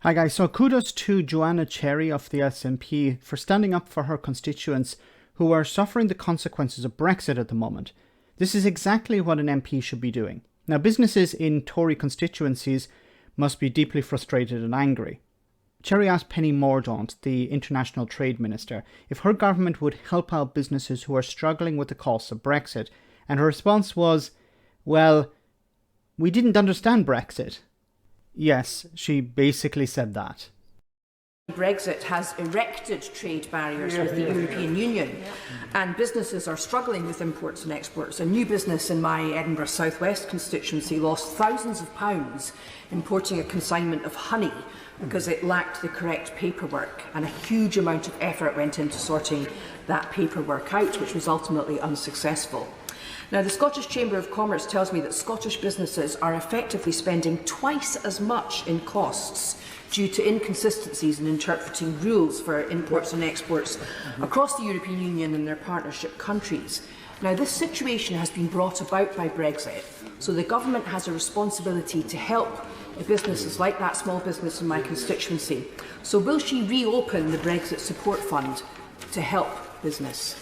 Hi guys, so kudos to Joanna Cherry of the SNP for standing up for her constituents who are suffering the consequences of Brexit at the moment. This is exactly what an MP should be doing. Now, businesses in Tory constituencies must be deeply frustrated and angry. Cherry asked Penny Mordaunt, the International Trade Minister, if her government would help out businesses who are struggling with the costs of Brexit, and her response was, well, we didn't understand Brexit. Yes, she basically said that. Brexit has erected trade barriers with the European Union, and businesses are struggling with imports and exports. A new business in my Edinburgh South West constituency lost thousands of pounds importing a consignment of honey because it lacked the correct paperwork, and a huge amount of effort went into sorting that paperwork out, which was ultimately unsuccessful. Now, the Scottish Chamber of Commerce tells me that Scottish businesses are effectively spending twice as much in costs due to inconsistencies in interpreting rules for imports and exports across the European Union and their partnership countries. Now, this situation has been brought about by Brexit, so the government has a responsibility to help businesses like that small business in my constituency. So will she reopen the Brexit Support Fund to help business?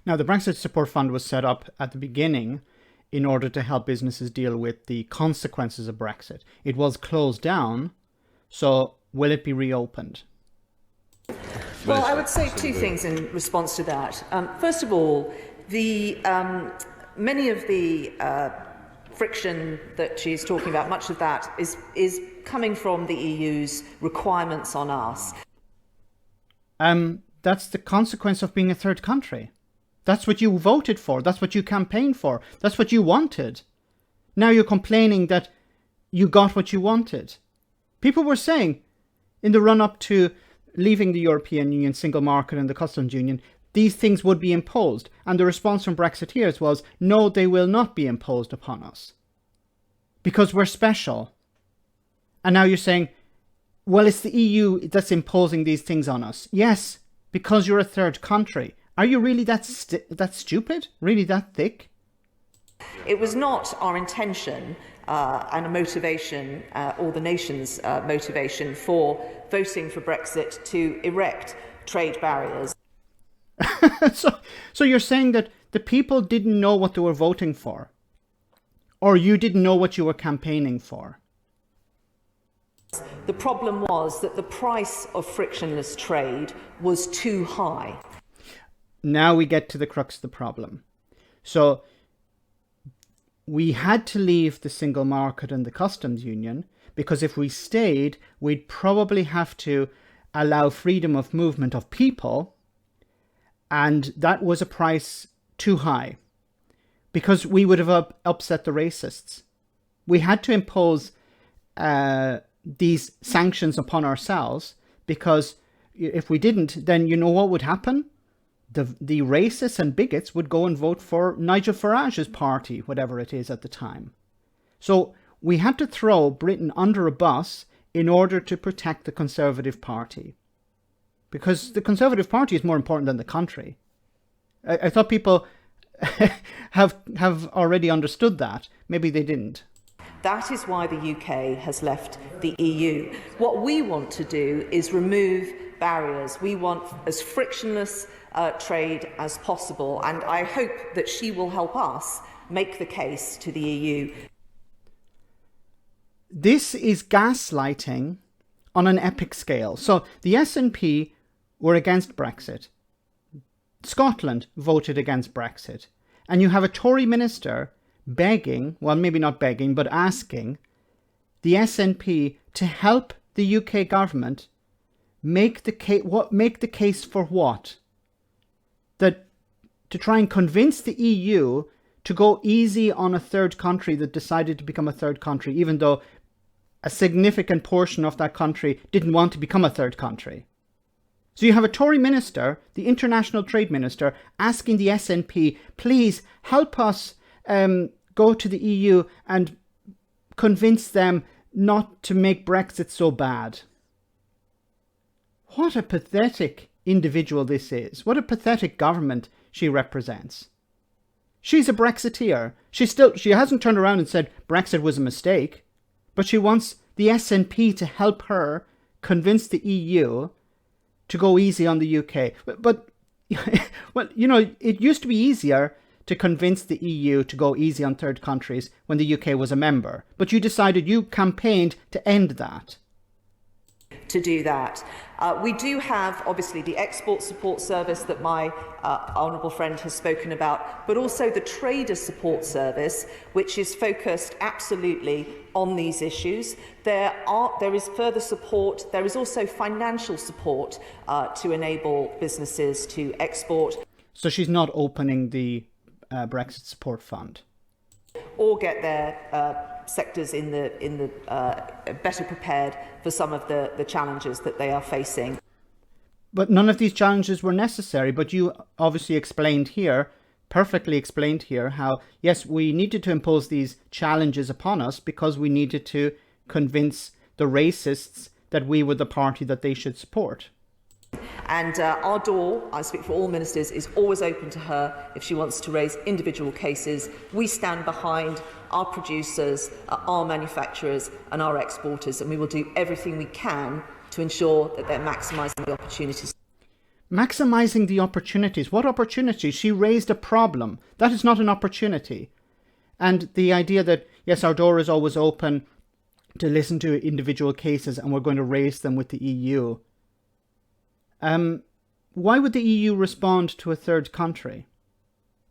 Now, the Brexit Support Fund was set up at the beginning in order to help businesses deal with the consequences of Brexit. It was closed down, so will it be reopened? Well, I would say two things in response to that. First of all, many of the friction that she's talking about, much of that is coming from the EU's requirements on us. That's the consequence of being a third country. That's what you voted for. That's what you campaigned for. That's what you wanted. Now you're complaining that you got what you wanted. People were saying in the run-up to leaving the European Union, single market and the customs union, these things would be imposed. And the response from Brexiteers was, no, they will not be imposed upon us because we're special. And now you're saying, well, it's the EU that's imposing these things on us. Yes, because you're a third country. Are you really that stupid? Really that thick? It was not our intention and a motivation, or the nation's motivation, for voting for Brexit to erect trade barriers. So you're saying that the people didn't know what they were voting for? Or you didn't know what you were campaigning for? The problem was that the price of frictionless trade was too high. Now we get to the crux of the problem. So we had to leave the single market and the customs union because if we stayed, we'd probably have to allow freedom of movement of people, and that was a price too high because we would have upset the racists. We had to impose these sanctions upon ourselves because if we didn't, then you know what would happen? The racists and bigots would go and vote for Nigel Farage's party, whatever it is at the time. So we had to throw Britain under a bus in order to protect the Conservative Party. Because the Conservative Party is more important than the country. I thought people have already understood that. Maybe they didn't. That is why the UK has left the EU. What we want to do is remove barriers. We want as frictionless trade as possible, and I hope that she will help us make the case to the EU. This is gaslighting on an epic scale. So the SNP were against Brexit. Scotland voted against Brexit. And you have a Tory minister begging, well, maybe not begging, but asking the SNP to help the UK government make the case for what? That to try and convince the EU to go easy on a third country that decided to become a third country, even though a significant portion of that country didn't want to become a third country. So you have a Tory minister, the International Trade Minister, asking the SNP, please help us go to the EU and convince them not to make Brexit so bad. What a pathetic individual this is. What a pathetic government she represents. She's a Brexiteer. She hasn't turned around and said Brexit was a mistake, but she wants the SNP to help her convince the EU to go easy on the UK. But well, you know, it used to be easier to convince the EU to go easy on third countries when the UK was a member. But you decided, you campaigned to end that. To do that. We do have, obviously, the export support service that my honourable friend has spoken about, but also the trader support service, which is focused absolutely on these issues. There is further support. There is also financial support to enable businesses to export. So she's not opening the Brexit support fund, or get their sectors in the better prepared for some of the challenges that they are facing. But none of these challenges were necessary. But you obviously explained here, perfectly explained here, how yes, we needed to impose these challenges upon us because we needed to convince the racists that we were the party that they should support. And our door, I speak for all ministers, is always open to her if she wants to raise individual cases. We stand behind our producers, our manufacturers and our exporters, and we will do everything we can to ensure that they're maximising the opportunities. Maximising the opportunities? What opportunities? She raised a problem. That is not an opportunity. And the idea that, yes, our door is always open to listen to individual cases and we're going to raise them with the EU. Why would the EU respond to a third country?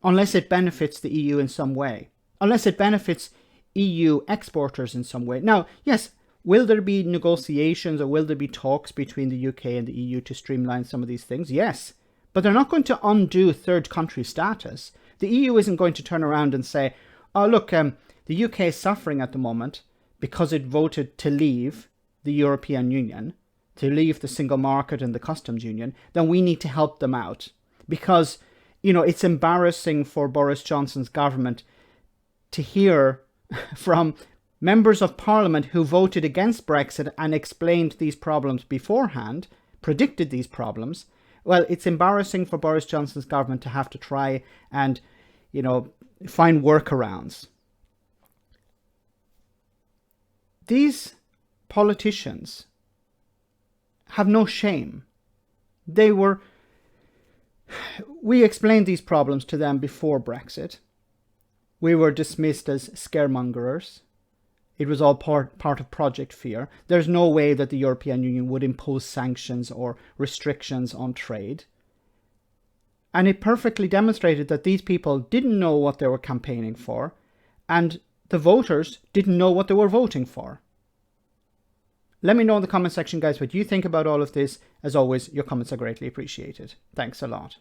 Unless it benefits the EU in some way. Unless it benefits EU exporters in some way. Now, yes, will there be negotiations or will there be talks between the UK and the EU to streamline some of these things? Yes. But they're not going to undo third country status. The EU isn't going to turn around and say, oh, look, the UK is suffering at the moment because it voted to leave the European Union, to leave the single market and the customs union, then we need to help them out. Because, you know, it's embarrassing for Boris Johnson's government to hear from members of parliament who voted against Brexit and explained these problems beforehand, predicted these problems. Well, it's embarrassing for Boris Johnson's government to have to try and, you know, find workarounds. These politicians have no shame. We explained these problems to them before Brexit. We were dismissed as scaremongers. It was all part of Project Fear. There's no way that the European Union would impose sanctions or restrictions on trade. And it perfectly demonstrated that these people didn't know what they were campaigning for, and the voters didn't know what they were voting for. Let me know in the comment section, guys, what you think about all of this. As always, your comments are greatly appreciated. Thanks a lot.